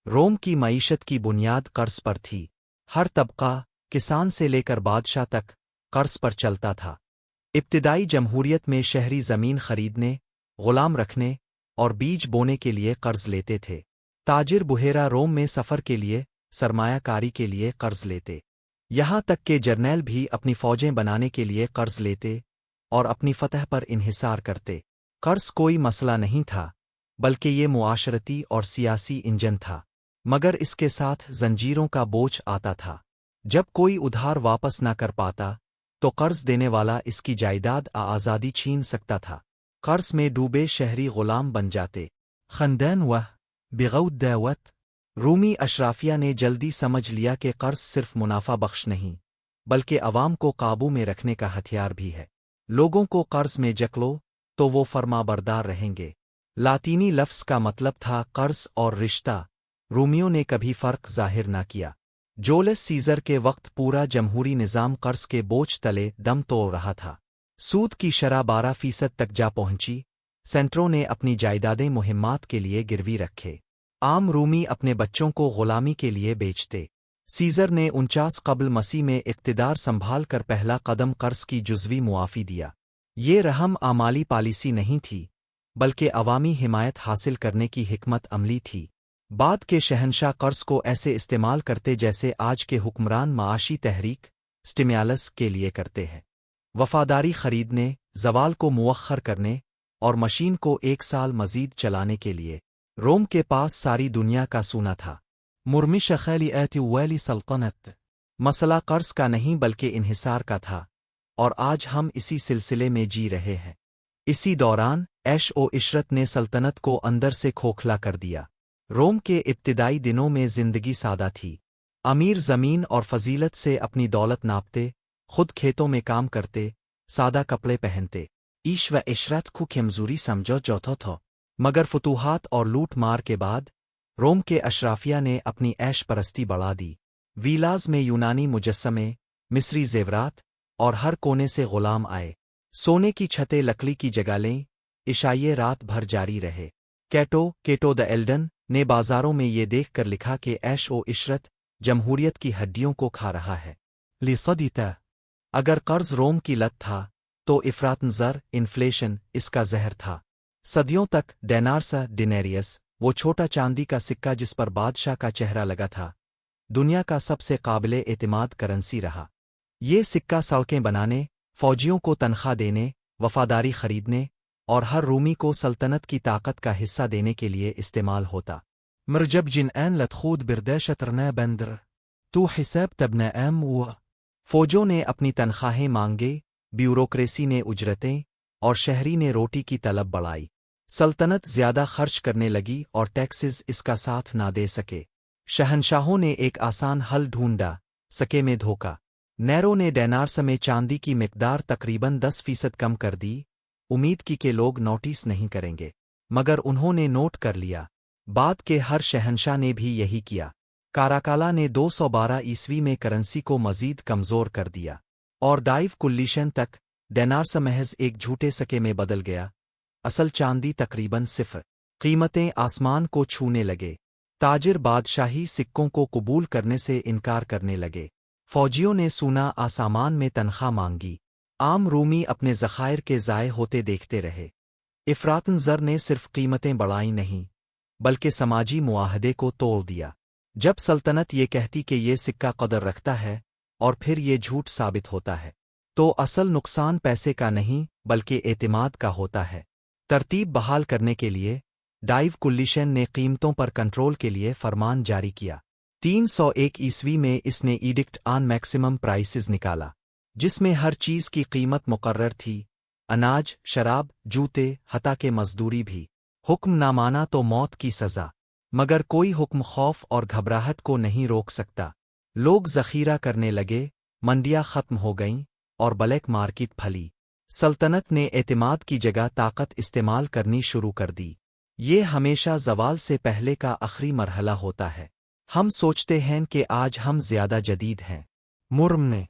रोम की मईशत की बुनियाद कर्ज पर थी। हर तबका, किसान से लेकर बादशाह तक, कर्ज पर चलता था। इब्तिदाई जमहूरियत में शहरी ज़मीन खरीदने, गुलाम रखने और बीज बोने के लिए कर्ज लेते थे। ताजिर बुहेरा रोम में सफ़र के लिए, सरमायाकारी के लिए कर्ज लेते। यहाँ तक कि जर्नैल भी अपनी फ़ौजें बनाने के लिए कर्ज लेते और अपनी फतह पर इन्हिसार करते। कर्ज कोई मसला नहीं था, बल्कि ये मुआशरती और सियासी इंजन था। मगर इसके साथ जंजीरों का बोझ आता था। जब कोई उधार वापस न कर पाता, तो कर्ज देने वाला इसकी जायदाद आज़ादी छीन सकता था। कर्ज में डूबे शहरी गुलाम बन जाते। खंदैन वह बिगौदावत रूमी अशराफिया ने जल्दी समझ लिया कि कर्ज सिर्फ मुनाफा बख्श नहीं, बल्कि अवाम को काबू में रखने का हथियार भी है। लोगों को कर्ज में जकलो तो वो फरमाबरदार रहेंगे। लातीनी लफ्ज़ का मतलब था कर्ज और रिश्ता। रूमियों ने कभी फ़र्क ज़ाहिर न किया। जोलियस सीज़र के वक्त पूरा जमहूरी निज़ाम कर्ज के बोझ तले दम तोड़ रहा था। सूद की शरह 12% तक जा पहुंची। सेंटरों ने अपनी जायदादें मुहिम्मात के लिए गिरवी रखे। आम रूमी अपने बच्चों को गुलामी के लिए बेचते। सीज़र ने 49 कबल मसीह में इक़्तिदार संभाल कर पहला कदम कर्ज की जुज़वी मुआफ़ी दिया। ये रहम आमाली पॉलिसी नहीं थी, बल्कि अवामी हिमायत हासिल करने की हिकमत अमली थी। बाद के शहंशाह कर्ज को ऐसे इस्तेमाल करते जैसे आज के हुक्मरान माशी तहरीक स्टिम्यालस के लिए करते हैं। वफादारी खरीदने, जवाल को मुअख्खर करने और मशीन को 1 साल मजीद चलाने के लिए। रोम के पास सारी दुनिया का सोना था। मुरमिश खैलियत वाली सल्तनत। मसला कर्ज का नहीं बल्कि इन्हिसार का था, और आज हम इसी सिलसिले में जी रहे हैं। इसी दौरान ऐश ओ इशरत ने सल्तनत को अंदर से खोखला कर दिया। रोम के इब्तिदाई दिनों में जिंदगी सादा थी। अमीर ज़मीन और फजीलत से अपनी दौलत नापते, खुद खेतों में काम करते, सादा कपड़े पहनते। ईश व इशरत को खमजूरी समझो चौथो था। मगर फतूहात और लूट मार के बाद रोम के अशराफिया ने अपनी ऐश परस्ती बढ़ा दी। वीलाज में यूनानी मुजस्समे, मिस्री जेवरात और हर कोने से गुलाम आए। सोने की छतें लकड़ी की जगह लें। इशाइये रात भर जारी रहे। केटो द एल्डन ने बाजारों में ये देख कर लिखा कि ऐश ओ इशरत जमहूरियत की हड्डियों को खा रहा है। लिसदीता अगर कर्ज रोम की लत था, तो इफ्रातनज़र इन्फ्लेशन इसका जहर था। सदियों तक डेनार्सा डिनेरियस, वो छोटा चांदी का सिक्का जिस पर बादशाह का चेहरा लगा था, दुनिया का सबसे काबिले एतमाद करेंसी रहा। ये सिक्का सड़कें बनाने, फौजियों को तनख्वाह देने, वफादारी खरीदने और हर रूमी को सल्तनत की ताकत का हिस्सा देने के लिए इस्तेमाल होता। मरजब जिन एन लतखूद बिरदेशतरना बंदर तो हिसाब तबना एम हुआ। फौजों ने अपनी तनख्वाहें मांगे, ब्यूरोक्रेसी ने उजरतें और शहरी ने रोटी की तलब बढ़ाई। सल्तनत ज्यादा खर्च करने लगी और टैक्सेस इसका साथ ना दे सके। शहनशाहों ने एक आसान हल ढूंढा, सके में धोखा। नेरो ने डेनार्स में चांदी की मिकदार तकरीबन 10% कम कर दी, उम्मीद की कि लोग नोटिस नहीं करेंगे। मगर उन्होंने नोट कर लिया। बाद के हर शहनशाह ने भी यही किया। काराकाला ने 212 ईस्वी में करेंसी को मजीद कमज़ोर कर दिया, और डाइव कुल्लिशन तक डेनार्स महज एक झूठे सके में बदल गया। असल चांदी तकरीबन सिफर। कीमतें आसमान को छूने लगे। ताजिर बादशाही सिक्कों को कबूल करने से इनकार करने लगे। फौजियों ने सूना आसामान में तनख्वाह मांगी। आम रूमी अपने ज़खायर के ज़ाये होते देखते रहे। इफ्रातनज़र ने सिर्फ कीमतें बढ़ाई नहीं, बल्कि समाजी मुआहदे को तोड़ दिया। जब सल्तनत ये कहती कि ये सिक्का कदर रखता है और फिर ये झूठ साबित होता है, तो असल नुकसान पैसे का नहीं बल्कि एतमाद का होता है। तरतीब बहाल करने के लिए डाइव कुल्लिशन ने कीमतों पर कंट्रोल के लिए फरमान जारी किया। 301 ईस्वी में इसने ईडिक्ट ऑन मैक्सिमम प्राइसेस निकाला, जिसमें हर चीज़ की कीमत मुकर्रर थी, अनाज, शराब, जूते, हता के मजदूरी भी। हुक्म ना माना तो मौत की सज़ा। मगर कोई हुक्म खौफ और घबराहट को नहीं रोक सकता। लोग ज़ख़ीरा करने लगे, मंडियाँ ख़त्म हो गईं और ब्लैक मार्केट फली। सल्तनत ने एतमाद की जगह ताकत इस्तेमाल करनी शुरू कर दी। ये हमेशा ज़वाल से पहले का आखिरी मरहला होता है। हम सोचते हैं कि आज हम ज़्यादा जदीद हैं। मुर्म ने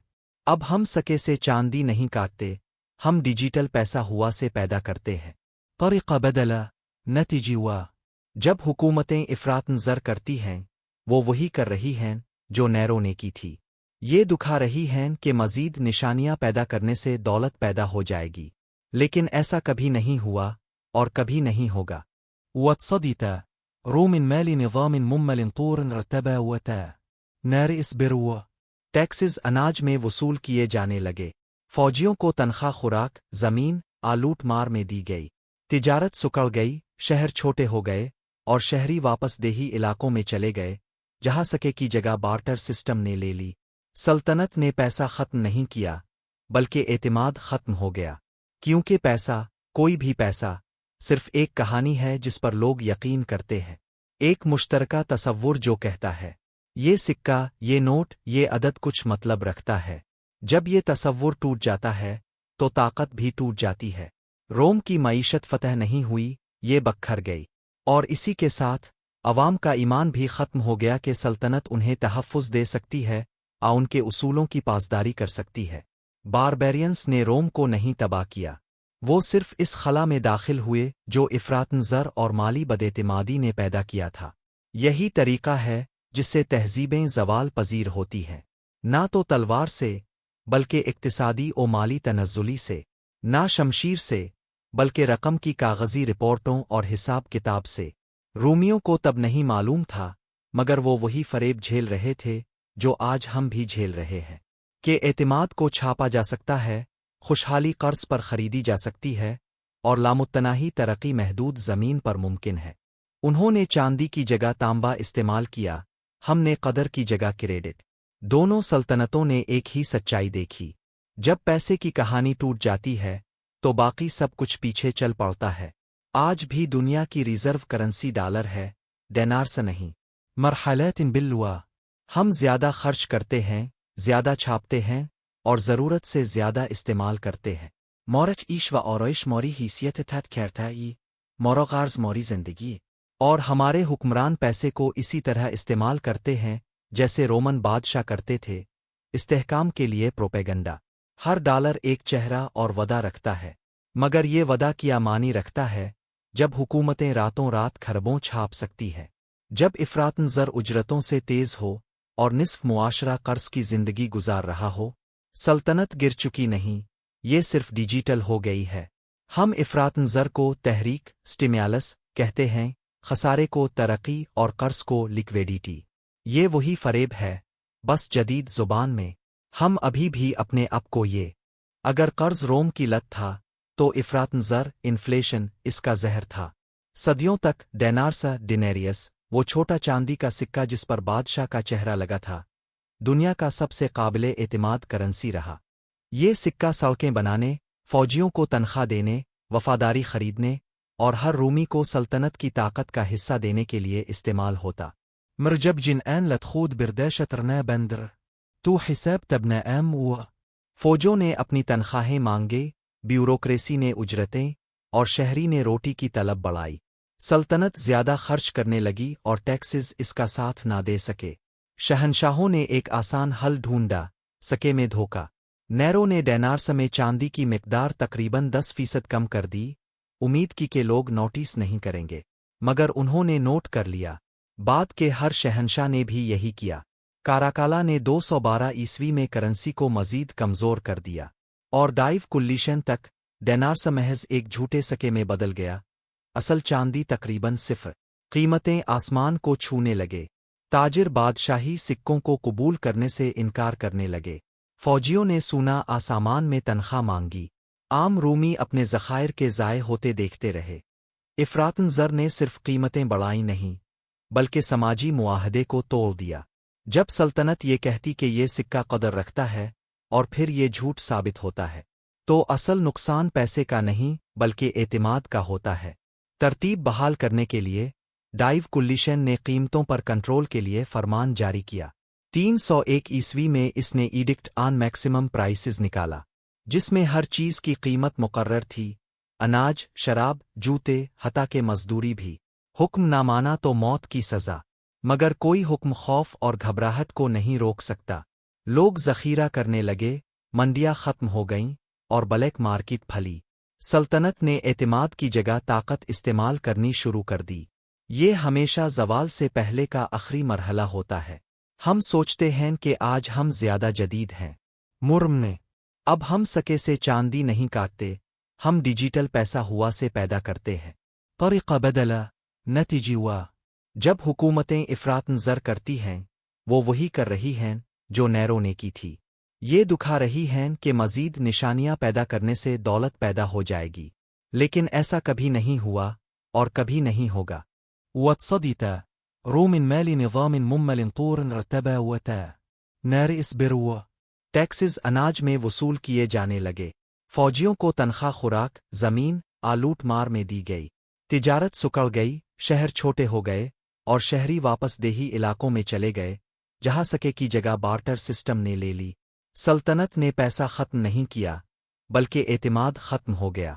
अब हम सके से चांदी नहीं काटते, हम डिजिटल पैसा हुआ से पैदा करते हैं। तरीक़ा बदला, नतीजा हुआ। जब हुकूमतें इफरात ज़र करती हैं वो वही कर रही हैं जो नैरो ने की थी। ये दिखा रही हैं कि मज़ीद निशानियां पैदा करने से दौलत पैदा हो जाएगी, लेकिन ऐसा कभी नहीं हुआ और कभी नहीं होगा। وتصدت روم مال نظام ممل طور رتبا وتا نار اسبروا टैक्सेस अनाज में वसूल किए जाने लगे। फौजियों को तनख्वाह खुराक जमीन आलूट मार में दी गई। तिजारत सुकड़ गई, शहर छोटे हो गए और शहरी वापस देही इलाकों में चले गए, जहां सके की जगह बार्टर सिस्टम ने ले ली। सल्तनत ने पैसा खत्म नहीं किया, बल्कि एतमाद खत्म हो गया, क्योंकि पैसा, कोई भी पैसा, सिर्फ एक कहानी है जिस पर लोग यकीन करते हैं, एक मुश्तरका तसव्वुर जो कहता है ये सिक्का, ये नोट, ये अदद कुछ मतलब रखता है। जब ये तसव्वुर टूट जाता है तो ताकत भी टूट जाती है। रोम की मईशत फतह नहीं हुई, ये बखर गई, और इसी के साथ अवाम का ईमान भी खत्म हो गया कि सल्तनत उन्हें तहफ़्फ़ुज़ दे सकती है, उनके उसूलों की पासदारी कर सकती है। बारबेरियंस ने रोम को नहीं तबाह किया, वो सिर्फ इस खला में दाखिल हुए जो इफ़रातन ज़र और माली बदएतिमादी ने पैदा किया था। यही तरीका है जिससे तहज़ीबें ज़वाल पजीर होती हैं, ना तो तलवार से बल्कि इक्तिसादी और माली तनज़्ज़ुली से, ना शमशीर से बल्कि रकम की कागज़ी रिपोर्टों और हिसाब किताब से। रूमियों को तब नहीं मालूम था, मगर वो वही फरेब झेल रहे थे जो आज हम भी झेल रहे हैं, कि एतमाद को छापा जा सकता है, खुशहाली कर्ज पर खरीदी जा सकती है और लामुत्तनाही तरक्की महदूद ज़मीन पर मुमकिन है। उन्होंने चांदी की जगह तांबा इस्तेमाल किया, हमने कदर की जगह क्रेडिट। दोनों सल्तनतों ने एक ही सच्चाई देखी, जब पैसे की कहानी टूट जाती है तो बाकी सब कुछ पीछे चल पड़ता है। आज भी दुनिया की रिजर्व करेंसी डॉलर है, डेनार से नहीं। मरहलतिन बिल्वा, हम ज़्यादा खर्च करते हैं, ज़्यादा छापते हैं और ज़रूरत से ज़्यादा इस्तेमाल करते हैं। मौरच ईश व औरइश मौरी हैसियत थत खैरता ई मौरोगार्ज मौरी जिंदगी। और हमारे हुक्मरान पैसे को इसी तरह इस्तेमाल करते हैं जैसे रोमन बादशाह करते थे, इस्तेहकाम के लिए प्रोपेगंडा। हर डॉलर एक चेहरा और वदा रखता है, मगर ये वदा किया मानी रखता है जब हुकूमतें रातों रात खरबों छाप सकती हैं, जब इफ़रातन ज़र उजरतों से तेज़ हो और निस्फ मुआशरा कर्ज की ज़िंदगी गुजार रहा हो। सल्तनत गिर चुकी नहीं, ये सिर्फ डिजिटल हो गई है। हम इफ़रातन ज़र को तहरीक स्टिम्यालस कहते हैं, खसारे को तरक्की और कर्ज को लिक्विडिटी। ये वही फरेब है, बस जदीद ज़ुबान में। हम अभी भी अपने आप को ये, अगर कर्ज रोम की लत था तो इफ़रातन ज़र इन्फ्लेशन इसका जहर था। सदियों तक डेनार्सा डिनेरियस, वो छोटा चांदी का सिक्का जिस पर बादशाह का चेहरा लगा था, दुनिया का सबसे काबिले एतमाद करेंसी रहा। ये सिक्का सड़कें बनाने, फौजियों को तनख्वाह देने, वफादारी खरीदने और हर रूमी को सल्तनत की ताकत का हिस्सा देने के लिए इस्तेमाल होता। मरजब जिन एन लतखूद बिरदेशतरना बंदर तो हिसाब तबना एम हुआ। फौजों ने अपनी तनख्वाहें मांगे, ब्यूरोक्रेसी ने उजरतें और शहरी ने रोटी की तलब बढ़ाई। सल्तनत ज़्यादा खर्च करने लगी और टैक्सेस इसका साथ ना दे सके। शहनशाहों ने एक आसान हल ढूंढा, सके में धोखा। नैरो ने डेनार्स में चांदी की मिकदार तकरीबन 10% कम कर दी, उम्मीद की कि लोग नोटिस नहीं करेंगे, मगर उन्होंने नोट कर लिया। बाद के हर शहनशाह ने भी यही किया। काराकाला ने 212 ईस्वी में करेंसी को मजीद कमज़ोर कर दिया और डाइव कुल्लीशन तक डेनार्स महज एक झूठे सके में बदल गया। असल चांदी तकरीबन सिफर। कीमतें आसमान को छूने लगे। ताजिर बादशाही सिक्कों को कबूल करने से इनकार करने लगे। फौजियों ने सूना आसामान में तनख्वाह मांगी। आम रूमी अपने ज़खायर के ज़ाय होते देखते रहे। इफ़रातन ज़र ने सिर्फ कीमतें बढ़ाई नहीं, बल्कि समाजी मुआहदे को तोड़ दिया। जब सल्तनत ये कहती कि ये सिक्का कदर रखता है और फिर ये झूठ साबित होता है, तो असल नुकसान पैसे का नहीं बल्कि एतमाद का होता है। तरतीब बहाल करने के लिए डाइव कुल्लीशन ने कीमतों पर कंट्रोल के लिए फरमान जारी किया। 301 ईस्वी में इसने ईडिक्ट ऑन मैक्सिमम प्राइसेस निकाला, जिसमें हर चीज़ की कीमत मुकर्रर थी, अनाज, शराब, जूते, हता के मजदूरी भी। हुक्म ना माना तो मौत की सज़ा, मगर कोई हुक्म खौफ और घबराहट को नहीं रोक सकता। लोग ज़ख़ीरा करने लगे, मंडियाँ ख़त्म हो गईं और ब्लैक मार्केट फली। सल्तनत ने एतमाद की जगह ताकत इस्तेमाल करनी शुरू कर दी। یہ ہمیشہ زوال سے پہلے کا آخری مرحلہ ہوتا ہے۔ ہم سوچتے ہیں کہ آج ہم زیادہ جدید ہیں، مرم نے اب ہم سکے سے چاندی نہیں کاٹتے، ہم ڈیجیٹل پیسہ ہوا سے پیدا کرتے ہیں۔ طریقہ بدلا، نتیجہ ہوا۔ جب حکومتیں افراط زر کرتی ہیں، وہ وہی کر رہی ہیں جو نیرو نے کی تھی۔ یہ دکھا رہی ہیں کہ مزید نشانیاں پیدا کرنے سے دولت پیدا ہو جائے گی، لیکن ایسا کبھی نہیں ہوا اور کبھی نہیں ہوگا۔ وتصدیتا روم مال نظام ممل طور رتبا وتا نار اسبروا۔ ٹیکسز اناج میں وصول کیے جانے لگے، فوجیوں کو تنخواہ، خوراک، زمین آلوٹ مار میں دی گئی، تجارت سکڑ گئی، شہر چھوٹے ہو گئے اور شہری واپس دیہی علاقوں میں چلے گئے جہاں سکے کی جگہ بارٹر سسٹم نے لے لی۔ سلطنت نے پیسہ ختم نہیں کیا بلکہ اعتماد ختم ہو گیا،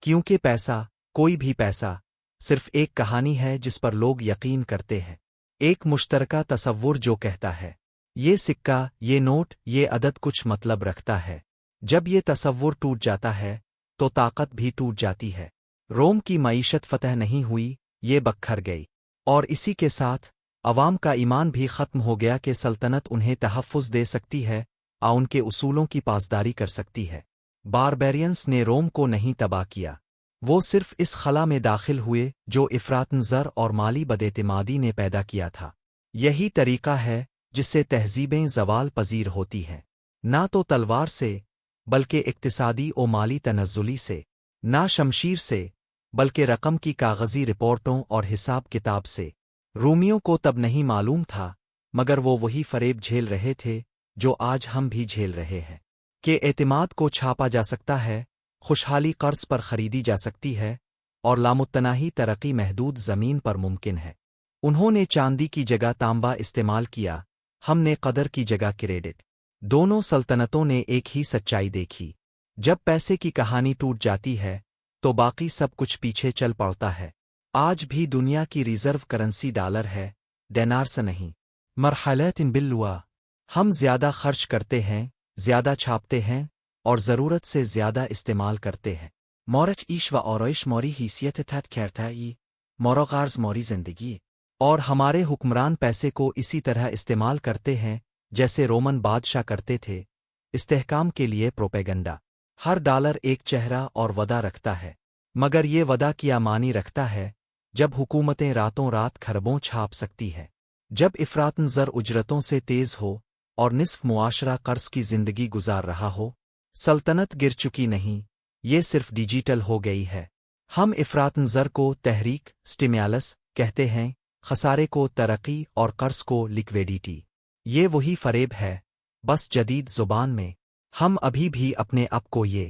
کیونکہ پیسہ، کوئی بھی پیسہ، صرف ایک کہانی ہے جس پر لوگ یقین کرتے ہیں، ایک مشترکہ تصور جو کہتا ہے یہ سکہ، یہ نوٹ، یہ عدد کچھ مطلب رکھتا ہے۔ جب یہ تصور ٹوٹ جاتا ہے تو طاقت بھی ٹوٹ جاتی ہے۔ روم کی معیشت فتح نہیں ہوئی، یہ بکھر گئی، اور اسی کے ساتھ عوام کا ایمان بھی ختم ہو گیا کہ سلطنت انہیں تحفظ دے سکتی ہے، ان کے اصولوں کی پاسداری کر سکتی ہے۔ باربیرینز نے روم کو نہیں تباہ کیا، وہ صرف اس خلا میں داخل ہوئے جو افراط زر اور مالی بداعتمادی نے پیدا کیا تھا۔ یہی طریقہ ہے جس سے تہذیبیں زوال پذیر ہوتی ہیں، نہ تو تلوار سے بلکہ اقتصادی و مالی تنزلی سے، نہ شمشیر سے بلکہ رقم کی کاغذی رپورٹوں اور حساب کتاب سے۔ رومیوں کو تب نہیں معلوم تھا، مگر وہ وہی فریب جھیل رہے تھے جو آج ہم بھی جھیل رہے ہیں، کہ اعتماد کو چھاپا جا سکتا ہے، خوشحالی قرض پر خریدی جا سکتی ہے، اور لامتناہی ترقی محدود زمین پر ممکن ہے۔ انہوں نے چاندی کی جگہ تانبا استعمال کیا، ہم نے قدر کی جگہ کریڈٹ۔ دونوں سلطنتوں نے ایک ہی سچائی دیکھی، جب پیسے کی کہانی ٹوٹ جاتی ہے تو باقی سب کچھ پیچھے چل پڑتا ہے۔ آج بھی دنیا کی ریزرو کرنسی ڈالر ہے، دینار سے نہیں۔ مرحلۃ باللوا، ہم زیادہ خرچ کرتے ہیں، زیادہ چھاپتے ہیں اور ضرورت سے زیادہ استعمال کرتے ہیں۔ مورچ ایش و آرائش موری حیثیت تھت کھیرتائی، مورو غارز موری زندگی، اور ہمارے حکمران پیسے کو اسی طرح استعمال کرتے ہیں جیسے رومن بادشاہ کرتے تھے، استحکام کے لیے پروپیگنڈا۔ ہر ڈالر ایک چہرہ اور وعدہ رکھتا ہے، مگر یہ وعدہ کیا معنی رکھتا ہے جب حکومتیں راتوں رات کھربوں چھاپ سکتی ہے، جب افراط زر اجرتوں سے تیز ہو اور نصف معاشرہ قرض کی زندگی گزار رہا ہو۔ سلطنت گر چکی نہیں، یہ صرف ڈیجیٹل ہو گئی ہے۔ ہم افراط زر کو تحریک، سٹیمیالس کہتے ہیں، خسارے کو ترقی اور قرض کو لیکویڈیٹی۔ یہ وہی فریب ہے، بس جدید زبان میں۔ ہم ابھی بھی اپنے آپ کو یہ